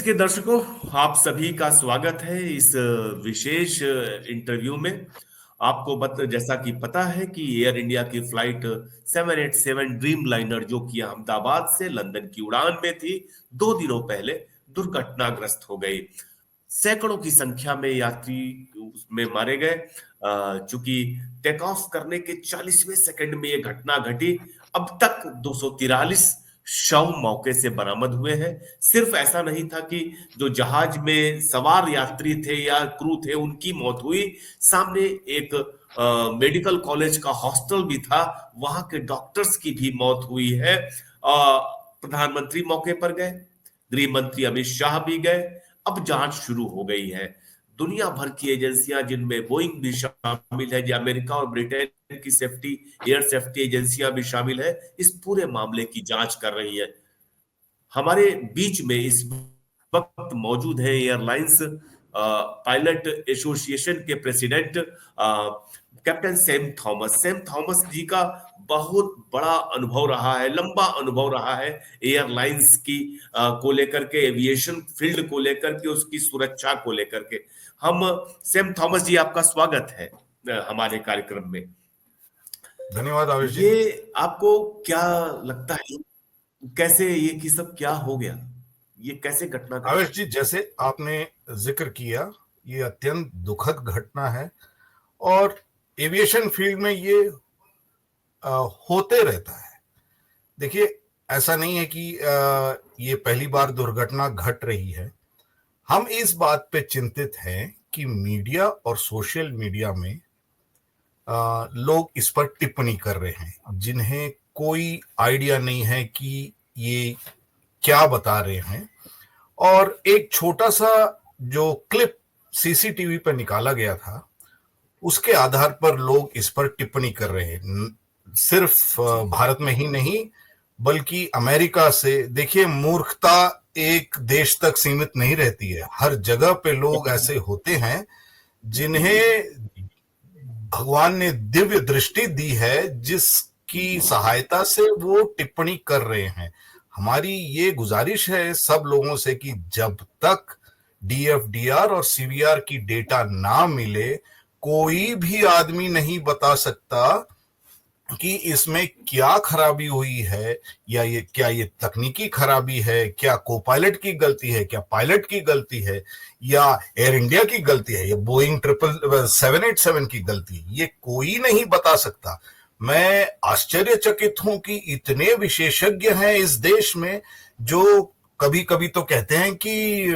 Times के दर्शकों, आप सभी का स्वागत है इस विशेष इंटरव्यू में। आपको जैसा कि पता है कि एयर इंडिया की फ्लाइट 787 ड्रीम लाइनर जो कि अहमदाबाद से लंदन की उड़ान में थी, 2 दिनों पहले दुर्घटनाग्रस्त हो गई। सैकड़ों की संख्या में यात्री उसमें मारे गए। चूंकि टेक ऑफ करने के 40वें सेकंड में यह घटना घटी। अब तक 243 शव मौके से बरामद हुए हैं। सिर्फ ऐसा नहीं था कि जो जहाज में सवार यात्री थे या क्रू थे उनकी मौत हुई, सामने एक मेडिकल कॉलेज का हॉस्टल भी था, वहां के डॉक्टर्स की भी मौत हुई है। प्रधानमंत्री मौके पर गए, गृह मंत्री अमित शाह भी गए। अब जांच शुरू हो गई है। दुनिया भर की एजेंसियां, जिनमें बोइंग भी शामिल है, जो अमेरिका और ब्रिटेन की सेफ्टी एयर सेफ्टी एजेंसियां भी शामिल है, इस पूरे मामले की जांच कर रही है। हमारे बीच में इस वक्त मौजूद है एयरलाइंस पायलट एसोसिएशन के president captain Sam Thomas. Sam Thomas ji का बहुत बड़ा अनुभव रहा है, लंबा अनुभव रहा है एयरलाइंस की को लेकर के, एविएशन फील्ड को लेकर के, उसकी सुरक्षा को लेकर के। हम सैम थॉमस जी, आपका स्वागत है हमारे कार्यक्रम में। धन्यवाद आवेश जी। ये आपको क्या लगता है, कैसे ये कि सब क्या हो गया, ये कैसे घटना आवेश घटी? जी, जैसे आपने जिक्र किया, ये अत्यंत दुखद घटना है और एविएशन फील्ड में ये होते रहता है। देखिए, ऐसा नहीं है कि ये पहली बार दुर्घटना घट रही है। हम इस बात पे चिंतित हैं कि मीडिया और सोशल मीडिया में लोग इस पर टिप्पणी कर रहे हैं, जिन्हें कोई आइडिया नहीं है कि ये क्या बता रहे हैं। और एक छोटा सा जो क्लिप सीसीटीवी पर निकाला गया था, उसके आधार पर लोग इस पर टिप्पणी कर रहे हैं। सिर्फ भारत में ही नहीं, बल्कि अमेरिका से। देखिए, मूर्खता एक देश तक सीमित नहीं रहती है। हर जगह पे लोग ऐसे होते हैं जिन्हें भगवान ने दिव्य दृष्टि दी है, जिसकी सहायता से वो टिप्पणी कर रहे हैं। हमारी ये गुजारिश है सब लोगों से कि जब तक डीएफडीआर और सीवीआर की डेटा ना मिले, कोई भी आदमी नहीं बता सकता कि इसमें क्या खराबी हुई है, या ये क्या ये तकनीकी खराबी है, क्या को पायलट की गलती है, क्या पायलट की गलती है, या एयर इंडिया की गलती है, या बोइंग 777 की गलती है। ये कोई नहीं बता सकता। मैं आश्चर्यचकित हूं कि इतने विशेषज्ञ हैं इस देश में, जो कभी कभी तो कहते हैं कि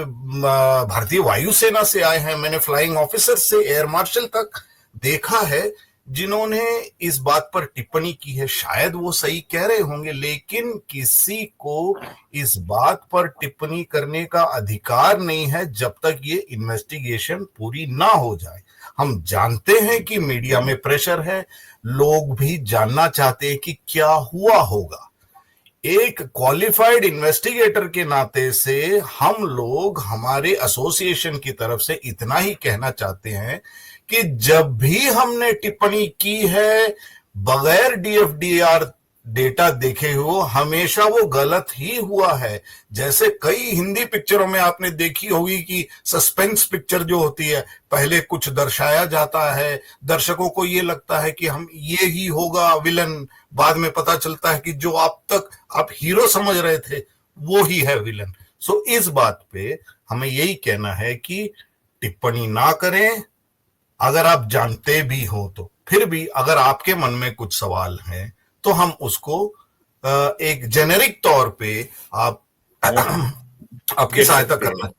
भारतीय वायुसेना से आए हैं। मैंने फ्लाइंग ऑफिसर से एयर मार्शल तक देखा है जिन्होंने इस बात पर टिप्पणी की है। शायद वो सही कह रहे होंगे, लेकिन किसी को इस बात पर टिप्पणी करने का अधिकार नहीं है जब तक ये इन्वेस्टिगेशन पूरी ना हो जाए। हम जानते हैं कि मीडिया में प्रेशर है, लोग भी जानना चाहते हैं कि क्या हुआ होगा। एक क्वालिफाइड इन्वेस्टिगेटर के नाते से हम लोग हमारे एसोसिएशन की तरफ से इतना ही कहना चाहते हैं कि जब भी हमने टिप्पणी की है बगैर डीएफडीआर डेटा देखे हो, हमेशा वो गलत ही हुआ है। जैसे कई हिंदी पिक्चरों में आपने देखी होगी कि सस्पेंस पिक्चर जो होती है, पहले कुछ दर्शाया जाता है, दर्शकों को ये लगता है कि हम ये ही होगा विलन, बाद में पता चलता है कि जो आप हीरो समझ रहे थे वो ही है विलन। सो इस बात पे हमें यही कहना है कि टिप्पणी ना करें। अगर आप जानते भी हो तो फिर भी अगर आपके मन में कुछ सवाल हैं तो हम उसको एक जेनेरिक तौर पे आप आपकी दे सहायता सकते करना। हैं।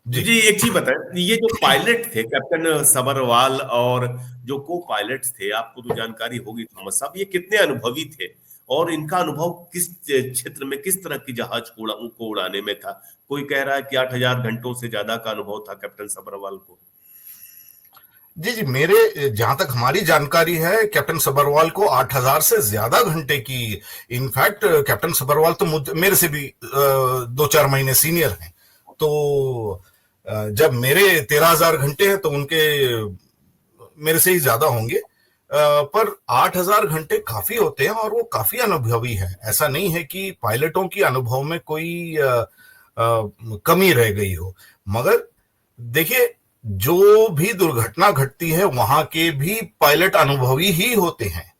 जी जी, एक चीज बताएं, ये जो पायलट थे कैप्टन सबरवाल और जो को पायलट्स थे, आपको तो जानकारी होगी थॉमस साहब, ये कितने अनुभवी थे और इनका अनुभव किस क्षेत्र में, किस तरह की जहाज को उड़ाने में था? कोई कह रहा है कि 8,000 घंटों से ज्यादा का अनुभव था कैप्टन सबरवाल को। जी जी, मेरे जहां तक हमारी जानकारी है, कैप्टन सबरवाल को 8,000 से ज्यादा घंटे की। इनफैक्ट कैप्टन सबरवाल तो मेरे से भी 2-4 महीने सीनियर हैं। तो जब मेरे 13,000 घंटे हैं तो उनके मेरे से ही ज्यादा होंगे। पर 8,000 घंटे काफी होते हैं और वो काफी अनुभवी है। ऐसा नहीं है कि पायलटों की अनुभव में कोई कमी रह गई हो। मगर देखिए, जो भी दुर्घटना घटती है वहां के भी पायलट अनुभवी ही होते हैं,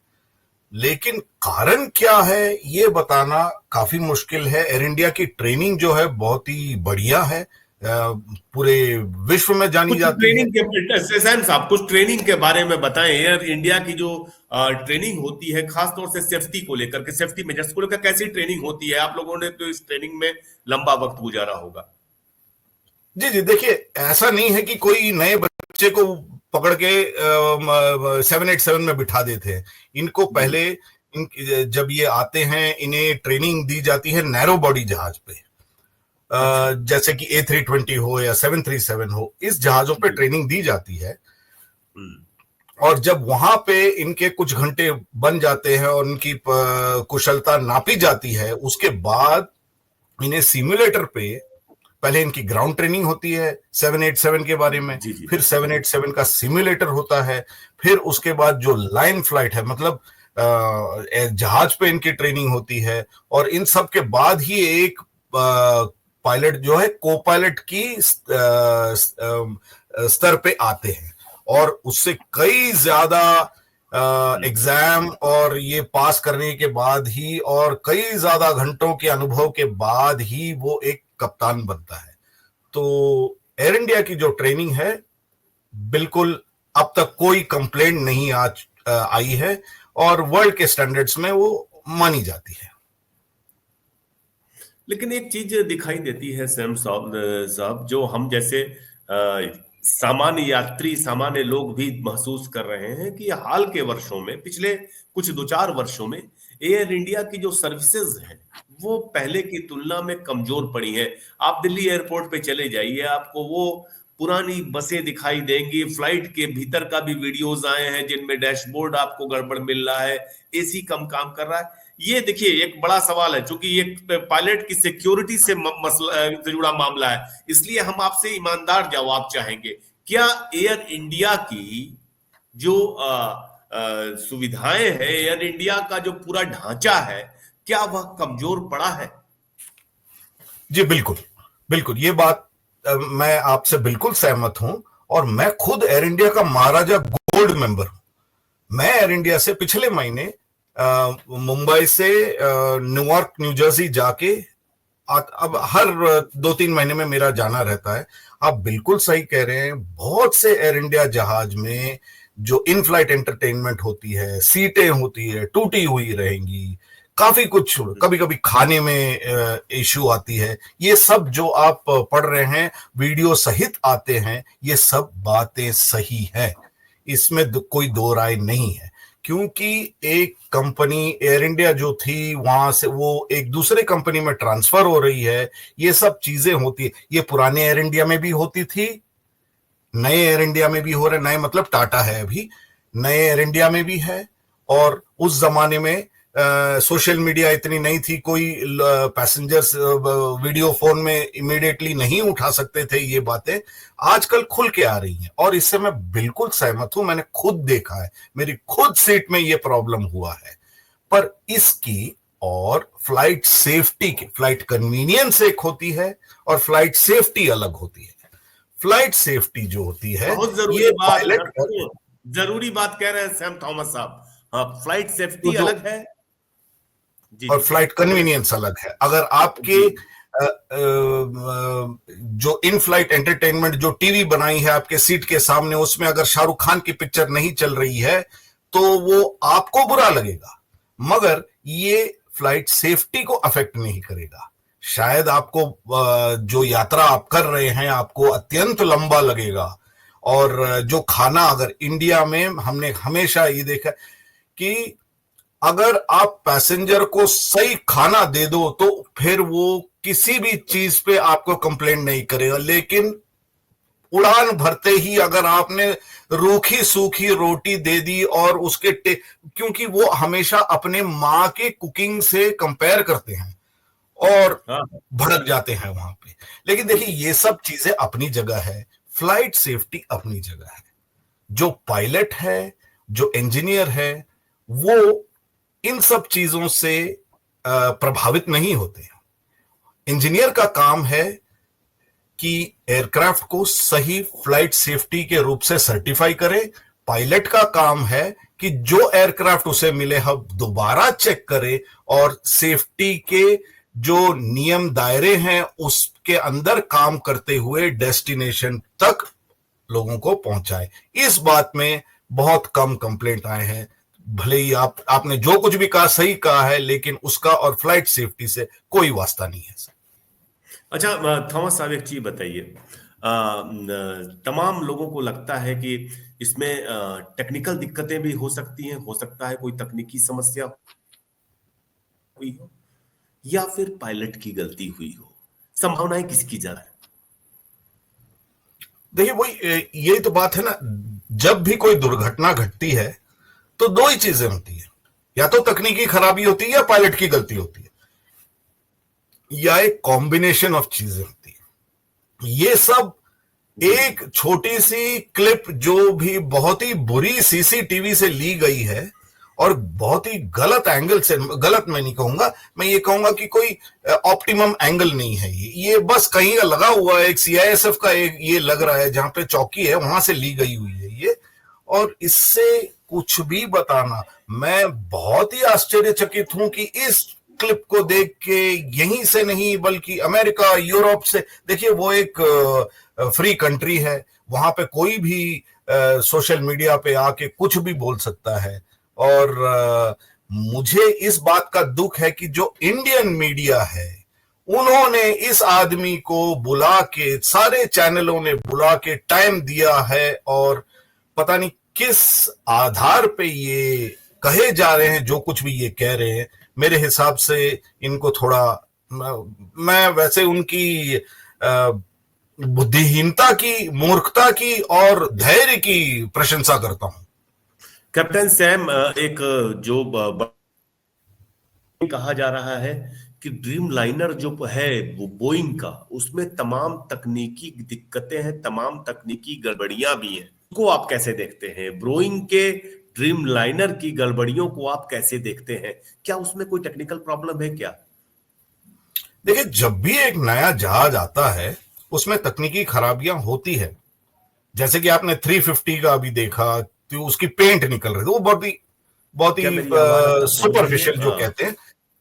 लेकिन कारण क्या है ये बताना काफी मुश्किल है। एयर इंडिया की ट्रेनिंग जो है बहुत ही बढ़िया है, पूरे विश्व में जानी कुछ जाती है। ट्रेनिंग के सैम साहब, कुछ ट्रेनिंग के बारे में बताएं। एयर इंडिया की जो ट्रेनिंग होती है खासतौर से सेफ्टी को लेकर के, सेफ्टी मेजर्स को लेकर कैसी ट्रेनिंग होती है? आप लोगों ने तो इस ट्रेनिंग में लंबा वक्त गुजारा होगा। जी जी, देखिए, ऐसा नहीं है कि कोई नए बच्चे को पकड़ के 787 में बिठा देते हैं। इनको जी पहले जब ये आते हैं इन्हें ट्रेनिंग दी जाती है नैरो बॉडी जहाज पे, अच्छा। जैसे कि A320 हो या 737 हो, इस जहाजों पे जी। ट्रेनिंग दी जाती है। हम्म। और जब वहां पे इनके कुछ घंटे बन जाते हैं और उनकी कुशलता नापी जाती है, उसके बाद इन्हें सिमुलेटर पे पहले इनकी ग्राउंड ट्रेनिंग होती है 787 के बारे में, जी जी। फिर 787 का सिमुलेटर होता है, फिर उसके बाद जो लाइन फ्लाइट है, मतलब जहाज पे इनकी ट्रेनिंग होती है। और इन सब के बाद ही एक पायलट जो है को पायलट की स्तर पे आते हैं, और उससे कई ज्यादा एग्जाम और ये पास करने के बाद ही और कई ज्यादा घंटों के अनुभव के बाद ही वो एक कप्तान बनता है। तो एयर इंडिया की जो ट्रेनिंग है, बिल्कुल अब तक कोई कंप्लेंट नहीं आई है, और वर्ल्ड के स्टैंडर्ड्स में वो मानी जाती है। लेकिन एक चीज दिखाई देती है सैम साहब, जो हम जैसे सामान्य यात्री, सामान्य लोग भी महसूस कर रहे हैं कि हाल के वर्षों में, पिछले कुछ 2-4 वर्षों में एयर इंडिया की जो सर्विसेज हैं वो पहले की तुलना में कमजोर पड़ी हैं। आप दिल्ली एयरपोर्ट पे चले जाइए, आपको वो पुरानी बसें दिखाई देंगी। फ्लाइट के भीतर का भी वीडियोस आए हैं जिनमें डैशबोर्ड आपको गड़बड़ मिल रहा है, एसी कम काम कर रहा है। ये देखिए एक बड़ा सवाल है, क्योंकि ये पायलट की सिक्योरिटी से मसला से जुड़ा मामला है, इसलिए हम आपसे ईमानदार जवाब चाहेंगे। क्या एयर इंडिया की जो सुविधाएं हैं, एयर इंडिया का जो पूरा ढांचा है, क्या वह कमजोर पड़ा है? जी बिल्कुल, बिल्कुल, ये बात मैं आपसे बिल्कुल सहमत हूं। और मैं खुद एयर इंडिया का महाराजा गोल्ड मेंबर हूं। मैं एयर इंडिया से पिछले महीने मुंबई से न्यूयॉर्क न्यू जर्सी जाके अब हर 2-3 महीने में मेरा जाना रहता है। आप बिल्कुल सही कह रहे हैं, बहुत से एयर इंडिया जहाज में जो इन फ्लाइट एंटरटेनमेंट होती है, सीटें होती है, टूटी हुई रहेंगी, काफी कुछ, कभी कभी खाने में इश्यू आती है। ये सब जो आप पढ़ रहे हैं वीडियो सहित आते हैं, ये सब बातें सही है, इसमें कोई दो राय नहीं है। क्योंकि एक कंपनी एयर इंडिया जो थी वहां से वो एक दूसरे कंपनी में ट्रांसफर हो रही है, ये सब चीजें होती है। ये पुराने एयर इंडिया में भी होती थी, नए एयर इंडिया में भी हो रहे, नए मतलब टाटा है अभी, नए एयर इंडिया में भी है। और उस जमाने में सोशल मीडिया इतनी नहीं थी, कोई पैसेंजर्स वीडियो फोन में इमीडिएटली नहीं उठा सकते थे ये बातें, आजकल खुल के आ रही हैं। और इससे मैं बिल्कुल सहमत हूं, मैंने खुद देखा है, मेरी खुद सीट में ये प्रॉब्लम हुआ है। पर इसकी और फ्लाइट सेफ्टी की, फ्लाइट कन्वीनियंस एक होती है और फ्लाइट सेफ्टी अलग होती है। फ्लाइट सेफ्टी जो होती है बहुत जरूरी ये बात, पायलट जरूरी बात कह रहे हैं सैम थॉमस साहब। हाँ, फ्लाइट तो सेफ्टी जो, अलग है। जी और जी, फ्लाइट बोले। कन्वीनियंस अलग है। अगर आपके जी। जो इन फ्लाइट एंटरटेनमेंट जो टीवी बनाई है आपके सीट के सामने, उसमें अगर शाहरुख खान की पिक्चर नहीं चल रही है तो वो आपको बुरा लगेगा, मगर ये फ्लाइट सेफ्टी को अफेक्ट नहीं करेगा। शायद आपको जो यात्रा आप कर रहे हैं आपको अत्यंत लंबा लगेगा, और जो खाना, अगर इंडिया में हमने हमेशा ये देखा कि अगर आप पैसेंजर को सही खाना दे दो तो फिर वो किसी भी चीज पे आपको कंप्लेंट नहीं करेगा। लेकिन उड़ान भरते ही अगर आपने रूखी सूखी रोटी दे दी और उसके क्योंकि वो हमेशा अपने माँ के कुकिंग से कंपेयर करते हैं और हाँ। भड़क जाते हैं वहां पे। लेकिन देखिए, ये सब चीजें अपनी जगह है, फ्लाइट सेफ्टी अपनी जगह है। जो पायलट है, जो इंजीनियर है, वो इन सब चीजों से प्रभावित नहीं होते हैं। इंजीनियर का काम है कि एयरक्राफ्ट को सही फ्लाइट सेफ्टी के रूप से सर्टिफाई करे। पायलट का काम है कि जो एयरक्राफ्ट उसे मिले हम दोबारा चेक करे और सेफ्टी के जो नियम दायरे हैं उसके अंदर काम करते हुए डेस्टिनेशन तक लोगों को पहुंचाए। इस बात में बहुत कम कंप्लेंट आए हैं। भले ही आपने जो कुछ भी कहा सही कहा है, लेकिन उसका और फ्लाइट सेफ्टी से कोई वास्ता नहीं है। अच्छा थॉमस साहब, एक चीज बताइए। तमाम लोगों को लगता है कि इसमें टेक्निकल दिक्कतें भी हो सकती हैं, हो सकता है कोई तकनीकी समस्या हुई हो या फिर पायलट की गलती हुई हो। संभावनाएं किसकी ज्यादा है? देखिए वही यही तो बात है ना, जब भी कोई दुर्घटना घटती है तो दो ही चीजें होती है, या तो तकनीकी खराबी होती है या पायलट की गलती होती है, या एक कॉम्बिनेशन ऑफ चीजें होती है। ये सब एक छोटी सी क्लिप जो भी बहुत ही बुरी सीसीटीवी से ली गई है और बहुत ही गलत एंगल से, गलत मैं नहीं कहूंगा, मैं ये कहूंगा कि कोई ऑप्टिमम एंगल नहीं है। ये बस कहीं का लगा हुआ है, एक सीआईएसएफ का एक ये लग रहा है जहां पे चौकी है वहां से ली गई हुई है ये, और इससे कुछ भी बताना, मैं बहुत ही आश्चर्यचकित हूं कि इस क्लिप को देख के यहीं से नहीं बल्कि अमेरिका, यूरोप से, देखिए वो एक फ्री कंट्री है, वहां पे कोई भी सोशल मीडिया पे आके कुछ भी बोल सकता है। और मुझे इस बात का दुख है कि जो इंडियन मीडिया है उन्होंने इस आदमी को बुला के, सारे चैनलों ने बुला के टाइम दिया है, और पता नहीं किस आधार पे ये कहे जा रहे हैं जो कुछ भी ये कह रहे हैं। मेरे हिसाब से इनको थोड़ा, मैं वैसे उनकी बुद्धिहीनता की, मूर्खता की और धैर्य की प्रशंसा करता हूं। कैप्टन सैम, एक जो कहा जा रहा है कि ड्रीम लाइनर जो है वो बोइंग का, उसमें तमाम तकनीकी दिक्कतें हैं, तमाम तकनीकी गड़बड़ियां भी हैं। को आप कैसे देखते हैं? बोइंग के ड्रीम लाइनर की गड़बड़ियों को आप कैसे देखते हैं? क्या उसमें कोई टेक्निकल प्रॉब्लम है क्या? देखिए, जब भी एक नया जहाज आता है उसमें तकनीकी खराबियां होती है। जैसे कि आपने 350 का अभी देखा, तो उसकी पेंट निकल रही थी, वो बहुत क्या ही मेरी आवाज अब तक पहुंच रही है? सुपरफिशियल जो कहते हैं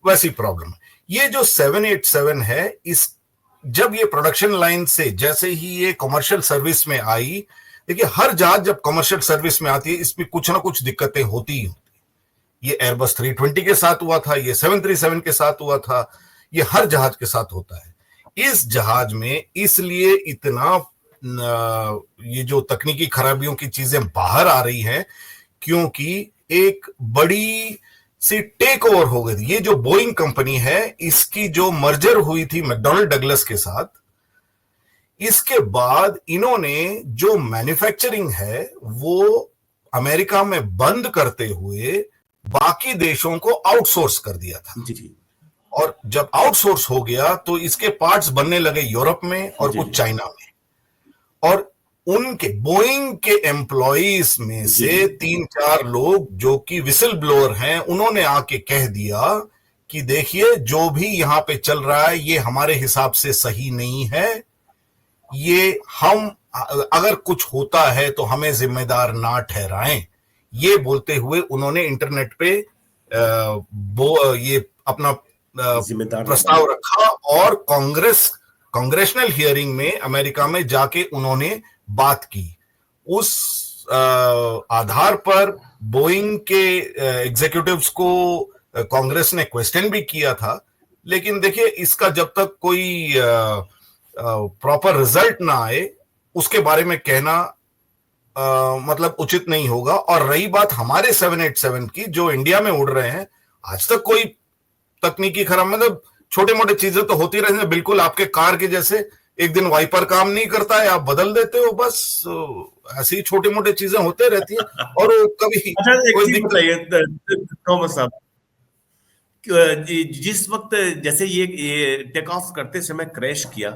वैसी प्रॉब्लम है। ये जो 787 है, इस जब ये प्रोडक्शन लाइन से जैसे ही ये कमर्शियल सर्विस में आई, देखिए हर जहाज जब कमर्शियल सर्विस में आती है इसमें कुछ ना कुछ दिक्कतें होती ही होती। ये एयरबस 320 के साथ हुआ था, ये 737 के साथ हुआ था, ये हर जहाज के साथ होता है। इस जहाज में इसलिए इतना ये जो तकनीकी खराबियों की चीजें बाहर आ रही हैं क्योंकि एक बड़ी सी टेक ओवर हो गई थी। ये जो बोइंग कंपनी है इसकी जो मर्जर हुई थी मैकडॉनल्ड डगलस के साथ, इसके बाद इन्होंने जो मैन्युफैक्चरिंग है वो अमेरिका में बंद करते हुए बाकी देशों को आउटसोर्स कर दिया था। जी जी। और जब आउटसोर्स हो गया तो इसके पार्ट्स बनने लगे यूरोप में और जी कुछ जी। चाइना में, और उनके बोइंग के एम्प्लॉइज में जी से जी। 3-4 लोग जो कि विसल ब्लोअर हैं, उन्होंने आके कह दिया कि देखिए जो भी यहां पे चल रहा है ये हमारे हिसाब से सही नहीं है, ये हम अगर कुछ होता है तो हमें जिम्मेदार ना ठहराएं। ये बोलते हुए उन्होंने इंटरनेट पे ये अपना जिम्मेदार प्रस्ताव रखा और कांग्रेशनल हियरिंग में अमेरिका में जाके उन्होंने बात की। उस आधार पर बोइंग के एग्जीक्यूटिव्स को कांग्रेस ने क्वेश्चन भी किया था, लेकिन देखिए इसका जब तक कोई प्रॉपर रिजल्ट ना आए उसके बारे में कहना मतलब उचित नहीं होगा। और रही बात हमारे 787 की जो इंडिया में उड़ रहे हैं, आज तक कोई तकनीकी खराब, मतलब छोटे मोटे चीजें तो होती रहती हैं, बिल्कुल आपके कार के जैसे, एक दिन वाइपर काम नहीं करता है आप बदल देते हो, बस ऐसी छोटे मोटे चीजें होते रहती हैं। और कभी अच्छा, एक कोई चीज दिक्कत। बताइए थॉमस साहब, जिस वक्त जैसे ये टेक ऑफ करते समय क्रैश किया,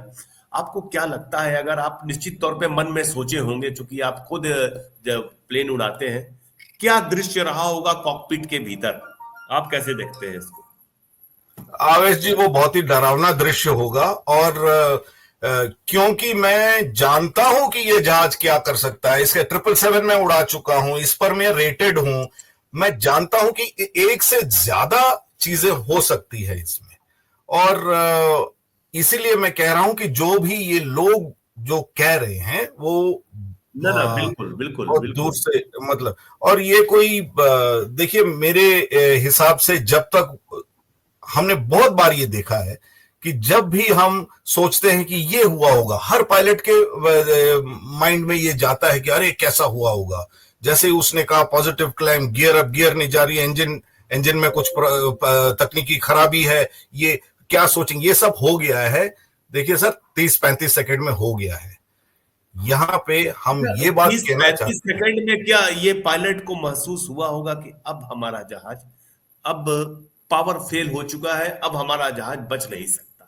आपको क्या लगता है? अगर आप निश्चित तौर पे मन में सोचे होंगे, चूंकि आप खुद जब प्लेन उड़ाते हैं, क्या दृश्य रहा होगा कॉकपिट के भीतर? आप कैसे देखते हैं इसको? आवेश जी, वो बहुत ही डरावना दृश्य होगा। और क्योंकि मैं जानता हूं कि ये जहाज क्या कर सकता है, इसके 777 में उड़ा चुका हूं, इस पर मैं रेटेड हूं, मैं जानता हूं कि एक से ज्यादा चीजें हो सकती है इसमें। और इसीलिए मैं कह रहा हूं कि जो भी ये लोग जो कह रहे हैं वो ना ना, बिल्कुल बिल्कुल बहुत दूर बिल्कुल। से, मतलब, और ये कोई देखिए, मेरे हिसाब से जब तक हमने बहुत बार ये देखा है कि जब भी हम सोचते हैं कि ये हुआ होगा, हर पायलट के माइंड में ये जाता है कि अरे कैसा हुआ होगा। जैसे उसने कहा positive climb, gear up, gear नहीं जा रही, इंजन इंजन में कुछ तकनीकी खराबी है, ये क्या सोचेंगे, ये सब हो गया है। देखिए सर, 30-35 सेकंड में हो गया है। यहाँ पे हम ये बात तीस कहना पैंतीस चाहते हैं। सेकंड में क्या ये पायलट को महसूस हुआ होगा कि अब हमारा जहाज, अब पावर फेल हो चुका है, अब हमारा जहाज बच नहीं सकता?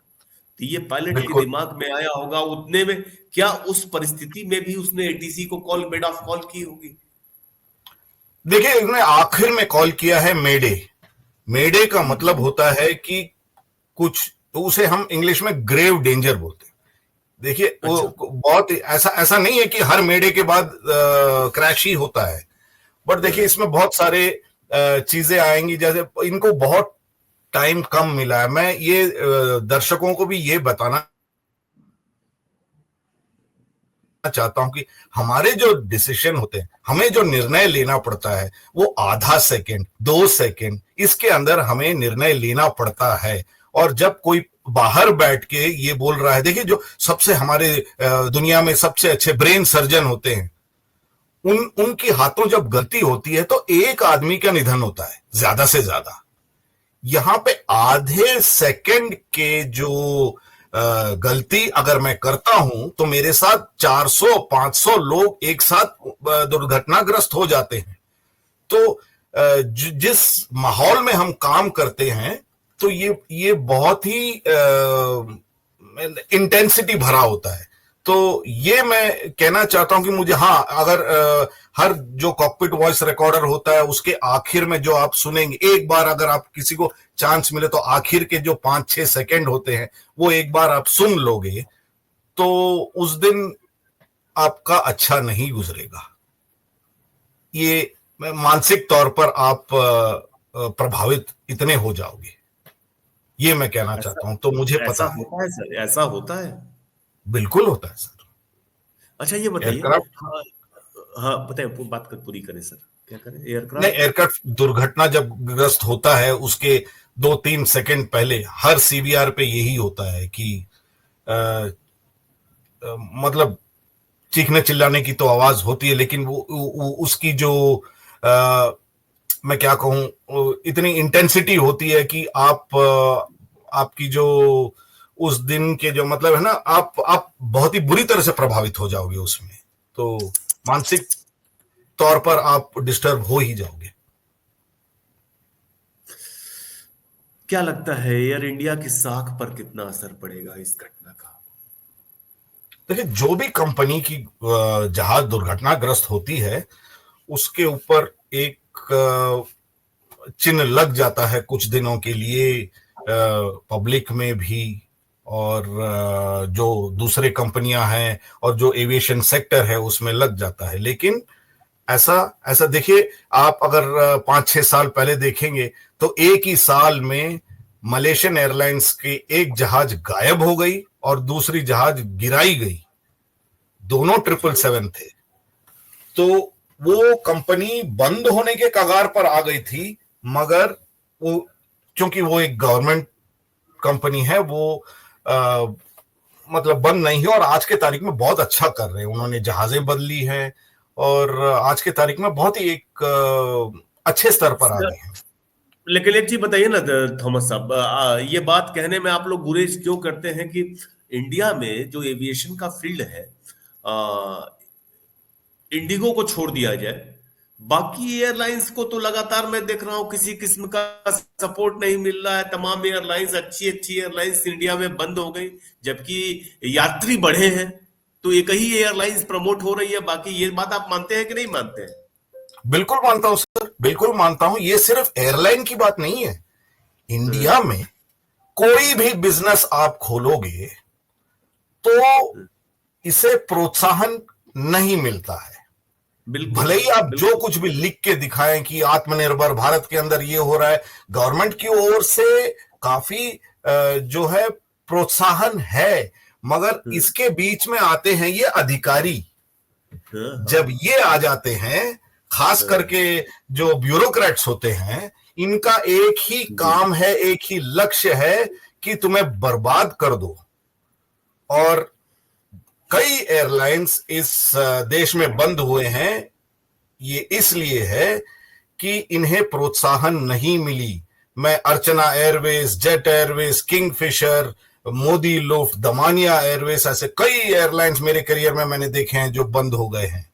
तो ये पायलट के बिल्कुल। दिमाग में आया होगा उतने में। क्या उस परिस्थिति में भी उसने एटीसी को कॉल, मेड ऑफ कॉल की होगी? देखिए, इसने आखिर में कॉल किया है मेडे। मेडे का मतलब हम्म। होता है कि कुछ, तो उसे हम इंग्लिश में ग्रेव डेंजर बोलते हैं। देखिए, वो अच्छा। बहुत ऐसा ऐसा नहीं है कि हर मेडे के बाद क्रैश ही होता है। बट देखिए, हम्म। इसमें बहुत सारे चीजें आएंगी। जैसे इनको बहुत टाइम कम मिला है। मैं ये दर्शकों को भी ये बताना चाहता हूं कि हमारे जो डिसीजन होते हैं, हमें जो निर्णय लेना पड़ता है, वो आधा सेकंड, 2 सेकंड, इसके अंदर हमें निर्णय लेना पड़ता है। और जब कोई बाहर बैठ के ये बोल रहा है, देखिए, जो सबसे हमारे दुनिया में सबसे अच्छे ब्रेन सर्जन होते हैं, उनकी हाथों जब गलती होती है तो एक आदमी का निधन होता है ज्यादा से ज्यादा। यहां पे आधे सेकंड के जो गलती अगर मैं करता हूं तो मेरे साथ 400-500 लोग एक साथ दुर्घटनाग्रस्त हो जाते हैं। तो जिस माहौल में हम काम करते हैं, तो ये बहुत ही इंटेंसिटी भरा होता है। तो ये मैं कहना चाहता हूं कि मुझे, हाँ, अगर हर जो कॉकपिट वॉइस रिकॉर्डर होता है उसके आखिर में जो आप सुनेंगे, एक बार अगर आप किसी को चांस मिले तो आखिर के जो 5-6 सेकंड होते हैं वो एक बार आप सुन लोगे, तो उस दिन आपका अच्छा नहीं गुजरेगा। ये मानसिक तौर पर आप प्रभावित इतने हो जाओगे, ये मैं कहना ऐसा चाहता हूं। तो मुझे ऐसा पता है। होता है सर, ऐसा होता है? बिल्कुल होता है सर। अच्छा ये बताइए। एयरक्राफ्ट, हाँ। हाँ बताइए, बात कर पूरी करें सर। क्या करें, नहीं, एयरक्राफ्ट? एयरक्राफ्ट दुर्घटना जब ग्रस्त होता है उसके 2-3 सेकंड पहले हर सीबीआर पे यही होता है कि आ, मतलब चीखने चिल्लाने की तो आवाज होती है, लेकिन वो उसकी जो आ, मैं क्या कहूं, इतनी इंटेंसिटी होती है कि आपकी जो उस दिन के जो, मतलब है ना, आप बहुत ही बुरी तरह से प्रभावित हो जाओगे उसमें। तो मानसिक तौर पर आप डिस्टर्ब हो ही जाओगे। क्या लगता है एयर इंडिया की साख पर कितना असर पड़ेगा इस घटना का? देखिए, जो भी कंपनी की जहाज दुर्घटनाग्रस्त होती है, उसके ऊपर एक चिन्ह लग जाता है कुछ दिनों के लिए, पब्लिक में भी, और जो दूसरे कंपनियां हैं और जो एविएशन सेक्टर है उसमें लग जाता है। लेकिन ऐसा ऐसा देखिए, आप अगर 5-6 साल पहले देखेंगे तो एक ही साल में मलेशियन एयरलाइंस की एक जहाज गायब हो गई और दूसरी जहाज गिराई गई। दोनों 777 थे। तो वो कंपनी बंद होने के कगार पर आ गई थी, मगर वो, क्योंकि वो एक गवर्नमेंट कंपनी है, वो आ, मतलब बंद नहीं है, और आज के तारीख में बहुत अच्छा कर रहे हैं। उन्होंने जहाजें बदली हैं और आज के तारीख में बहुत ही एक अच्छे स्तर पर आ सर, गए हैं। लेकिन एक चीज बताइए ना थॉमस साहब, ये बात कहने में आप लोग गुरेज क्यों करते हैं कि इंडिया में जो एविएशन का फील्ड है, इंडिगो को छोड़ दिया जाए, बाकी एयरलाइंस को तो लगातार मैं देख रहा हूं किसी किस्म का सपोर्ट नहीं मिल रहा है। तमाम एयरलाइंस, अच्छी अच्छी एयरलाइंस इंडिया में बंद हो गई, जबकि यात्री बढ़े हैं। तो एक ही एयरलाइंस प्रमोट हो रही है बाकी। ये बात आप मानते हैं कि नहीं मानते हैं? बिल्कुल मानता हूं सर, बिल्कुल मानता हूं। ये सिर्फ एयरलाइन की बात नहीं है। इंडिया हम्म। में कोई भी बिजनेस आप खोलोगे तो इसे प्रोत्साहन नहीं मिलता है। बिल्कुल भले ही आप जो बिल्कुल। कुछ भी लिख के दिखाएं कि आत्मनिर्भर भारत के अंदर ये हो रहा है, गवर्नमेंट की ओर से काफी जो है प्रोत्साहन है, मगर हाँ इसके बीच में आते हैं ये अधिकारी। हाँ जब हाँ ये आ जाते हैं, खास हाँ, करके जो ब्यूरोक्रेट्स होते हैं, इनका एक ही जी काम है, एक ही लक्ष्य है कि तुम्हें बर्बाद कर दो। और कई एयरलाइंस इस देश में बंद हुए हैं, ये इसलिए है कि इन्हें प्रोत्साहन नहीं मिली। मैं Archana airways, Jet Airways, Kingfisher, Modi Luft, Damania airways, ऐसे कई एयरलाइंस मेरे करियर में मैंने देखे हैं जो बंद हो गए हैं।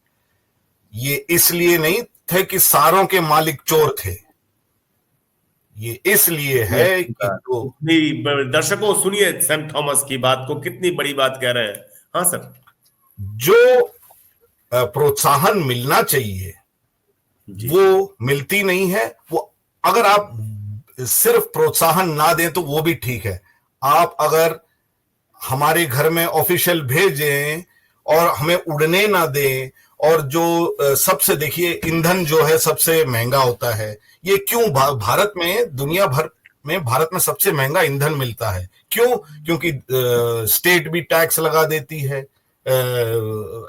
ये इसलिए नहीं थे कि सारों के मालिक चोर थे, ये इसलिए ये है कि जो दर्शकों सुनिए सैम थॉमस की बात को, कितनी बड़ी बात कह रहे हैं। हाँ सर। जो प्रोत्साहन मिलना चाहिए जी वो मिलती नहीं है। वो अगर आप सिर्फ प्रोत्साहन ना दें तो वो भी ठीक है। आप अगर हमारे घर में ऑफिशियल भेजें और हमें उड़ने ना दें, और जो सबसे देखिए ईंधन जो है सबसे महंगा होता है, ये क्यों भारत में, दुनिया भर में भारत में सबसे महंगा ईंधन मिलता है। क्यों? क्योंकि स्टेट भी टैक्स लगा देती है,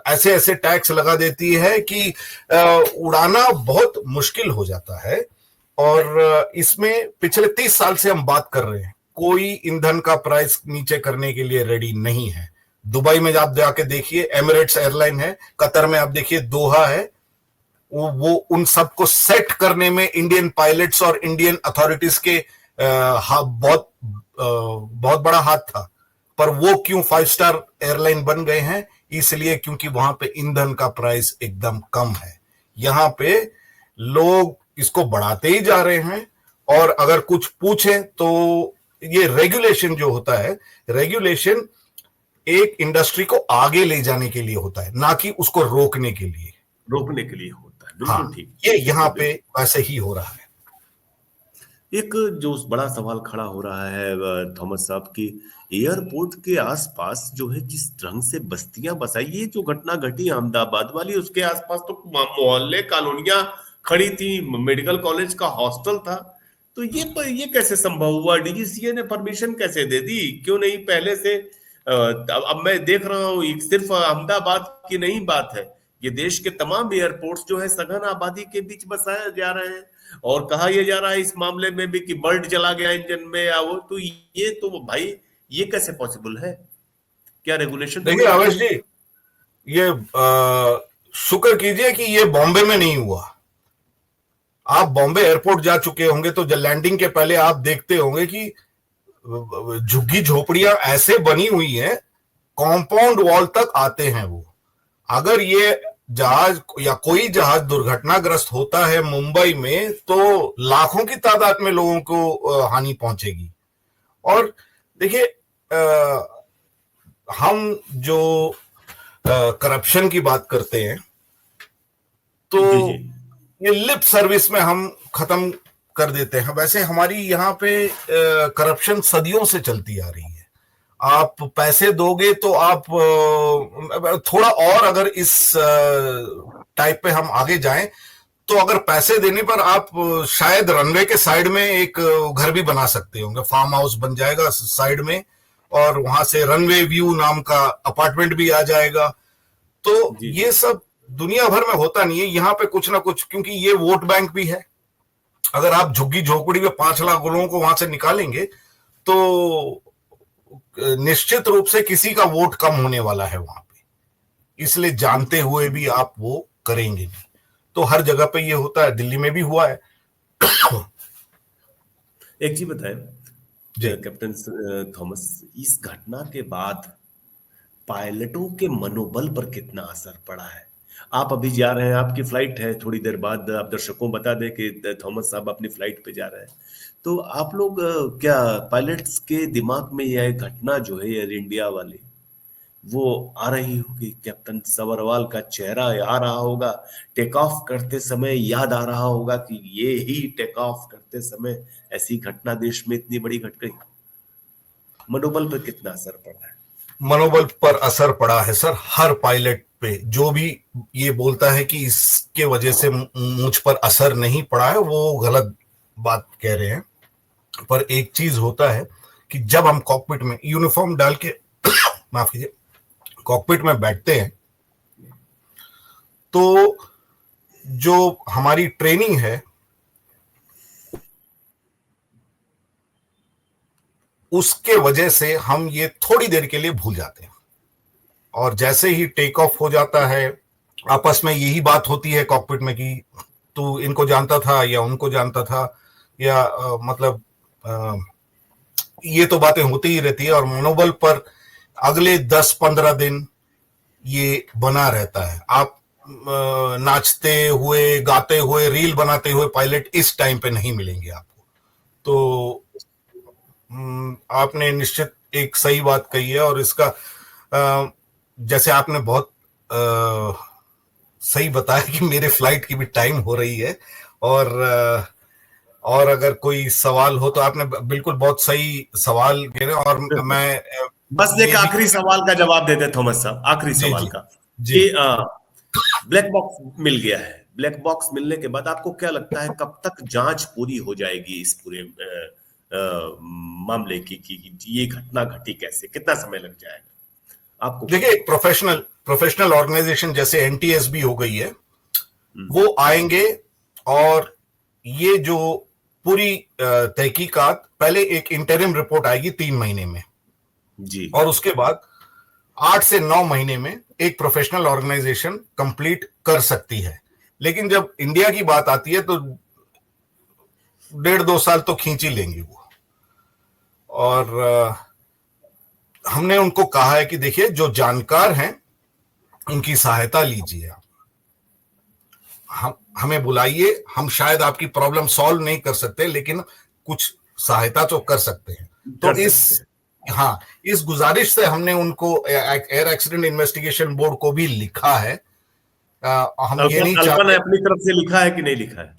ऐसे ऐसे टैक्स लगा देती है कि उड़ाना बहुत मुश्किल हो जाता है। और इसमें पिछले 30 साल से हम बात कर रहे हैं, कोई ईंधन का प्राइस नीचे करने के लिए रेडी नहीं है। दुबई में आप जाके देखिए, एमिरेट्स एयरलाइन है, कतर में आप देखिए दोहा है, वो उन सबको सेट करने में इंडियन पायलट्स और इंडियन अथॉरिटीज के बहुत बड़ा हाथ था। पर वो क्यों 5 स्टार एयरलाइन बन गए हैं? इसलिए क्योंकि वहां पे ईंधन का प्राइस एकदम कम है। यहां पे लोग इसको बढ़ाते ही जा रहे हैं। और अगर कुछ पूछें तो ये रेगुलेशन जो होता है, रेगुलेशन एक इंडस्ट्री को आगे ले जाने के लिए होता है, ना कि उसको रोकने के लिए। रोकने के लिए होता है, हाँ, बिल्कुल ठीक। ये यहां बिल्कुल पे बिल्कुल। वैसे ही हो रहा है। एक जो बड़ा सवाल खड़ा हो रहा है थॉमस साहब की, एयरपोर्ट के आसपास जो है जिस ढंग से बस्तियां बसाई, ये जो घटना घटी अहमदाबाद वाली, उसके आसपास तो मोहल्ले कॉलोनियां खड़ी थी, मेडिकल कॉलेज का हॉस्टल था। तो ये कैसे संभव हुआ? डीजीसीए ने परमिशन कैसे दे दी? क्यों नहीं पहले से? अब मैं देख रहा हूँ सिर्फ अहमदाबाद की नहीं बात है, ये देश के तमाम एयरपोर्ट्स जो है सघन आबादी के बीच बसाए जा रहे हैं। और कहा यह जा रहा है इस मामले में भी कि बल्ट चला गया इंजन में या वो, तो ये तो भाई ये कैसे पॉसिबल है? क्या रेगुलेशन देखिए थोड़ी आवेश है? जी, ये शुक्र कीजिए कि ये बॉम्बे में नहीं हुआ। आप बॉम्बे एयरपोर्ट जा चुके होंगे तो जब लैंडिंग के पहले आप देखते होंगे कि झुग्गी झोपड़ियां ऐसे बनी हुई हैं, कंपाउंड वॉल तक आते हैं वो। अगर ये जहाज या कोई जहाज दुर्घटनाग्रस्त होता है मुंबई में, तो लाखों की तादाद में लोगों को हानि पहुंचेगी। और देखिए, हम जो करप्शन की बात करते हैं, तो जी जी। ये लिप सर्विस में हम खत्म कर देते हैं। वैसे हमारी यहाँ पे करप्शन सदियों से चलती आ रही है। आप पैसे दोगे तो आप थोड़ा और अगर इस टाइप पे हम आगे जाएं, तो अगर पैसे देने पर आप शायद रनवे के साइड में एक घर भी बना सकते होंगे, फार्म हाउस बन जाएगा साइड में, और वहां से रनवे व्यू नाम का अपार्टमेंट भी आ जाएगा। तो जी ये जी। सब दुनिया भर में होता नहीं है, यहाँ पे कुछ ना कुछ, क्योंकि ये वोट बैंक भी है। अगर आप झुग्गी झोपड़ी में 5 लाख लोगों को वहां से निकालेंगे तो निश्चित रूप से किसी का वोट कम होने वाला है वहां पे। इसलिए जानते हुए भी आप वो करेंगे नहीं। तो हर जगह पे ये होता है, दिल्ली में भी हुआ है। एक चीज बताएं जी। कैप्टन थॉमस, इस घटना के बाद पायलटों के मनोबल पर कितना असर पड़ा है? आप अभी जा रहे हैं, आपकी फ्लाइट है, थोड़ी देर बाद आप दर्शकों को बता दें कि थॉमस साहब अपनी फ्लाइट पे जा रहे हैं। तो आप लोग क्या पायलट्स के दिमाग में यह घटना जो है एयर इंडिया वाली, वो आ रही होगी? कैप्टन सबरवाल का चेहरा आ रहा होगा, टेक ऑफ करते समय याद आ रहा होगा कि ये ही टेक ऑफ करते समय ऐसी घटना देश में इतनी बड़ी घट गई। मनोबल पर कितना असर पड़ा है? मनोबल पर असर पड़ा है सर, हर पायलट पे। जो भी ये बोलता है कि इसके वजह से मुझ पर असर नहीं पड़ा है, वो गलत बात कह रहे हैं। पर एक चीज होता है कि जब हम कॉकपिट में यूनिफॉर्म डाल के माफ कीजिए, कॉकपिट में बैठते हैं, तो जो हमारी ट्रेनिंग है उसके वजह से हम ये थोड़ी देर के लिए भूल जाते हैं। और जैसे ही टेक ऑफ हो जाता है, आपस में यही बात होती है कॉकपिट में कि तू इनको जानता था या उनको जानता था, या मतलब ये तो बातें होती ही रहती है। और मनोबल पर अगले 10-15 दिन ये बना रहता है। आप नाचते हुए, गाते हुए, रील बनाते हुए पायलट इस टाइम पे नहीं मिलेंगे आपको। तो आपने निश्चित एक सही बात कही है। और इसका जैसे आपने बहुत सही बताया कि मेरे फ्लाइट की भी टाइम हो रही है, और अगर कोई सवाल हो तो आपने बिल्कुल बहुत सही सवाल किए। और मैं बस एक आखिरी सवाल का जवाब देते थॉमस साहब, आखिरी सवाल का, कि ब्लैक बॉक्स मिल गया है। ब्लैक बॉक्स मिलने के बाद आपको क्या लगता है कब तक जांच पूरी हो जाएगी इस पूरे मामले की ये घटना घटी कैसे, कितना समय लग जाएगा आपको? देखिए, एक प्रोफेशनल ऑर्गेनाइजेशन जैसे एनटीएसबी हो गई है, वो आएंगे और ये जो पूरी तहकीकात, पहले एक इंटरिम रिपोर्ट आएगी 3 महीने में जी, और उसके बाद 8 से 9 महीने में एक प्रोफेशनल ऑर्गेनाइजेशन कंप्लीट कर सकती है। लेकिन जब इंडिया की बात आती है तो 1.5-2 साल तो खींच ही लेंगे वो। और हमने उनको कहा है कि देखिए, जो जानकार हैं उनकी सहायता लीजिए आप, हमें बुलाइए। हम शायद आपकी प्रॉब्लम सॉल्व नहीं कर सकते, लेकिन कुछ सहायता तो कर सकते हैं। तो इस गुजारिश से हमने उनको एयर एक्सीडेंट इन्वेस्टिगेशन बोर्ड को भी लिखा है। हम ये नहीं चाहते। अपनी तरफ से लिखा है कि नहीं लिखा है?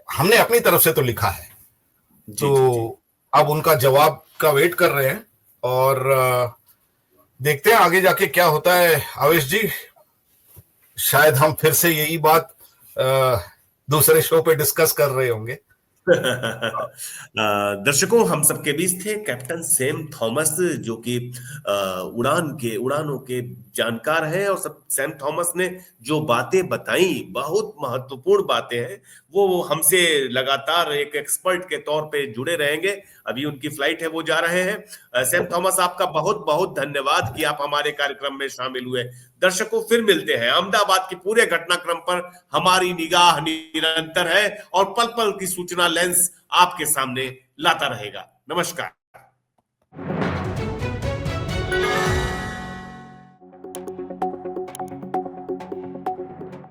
हमने अपनी तरफ से तो लिखा है। तो अब उनका जवाब का वेट कर रहे हैं और देखते हैं आगे जाके क्या होता है। आवेश जी, शायद हम फिर से यही बात दूसरे शो पे डिस्कस कर रहे होंगे। दर्शकों, हम सबके बीच थे कैप्टन सैम थॉमस, जो कि उड़ानों के जानकार हैं। और सब सैम थॉमस ने जो बातें बताई, बहुत महत्वपूर्ण बातें हैं। वो हमसे लगातार एक एक्सपर्ट के तौर पे जुड़े रहेंगे। अभी उनकी फ्लाइट है, वो जा रहे हैं। सैम थॉमस, आपका बहुत बहुत धन्यवाद कि आप हमारे कार्यक्रम में शामिल हुए। दर्शकों, फिर मिलते हैं। अहमदाबाद के पूरे घटनाक्रम पर हमारी निगाह निरंतर है और पल पल की सूचना लेंस आपके सामने लाता रहेगा। नमस्कार।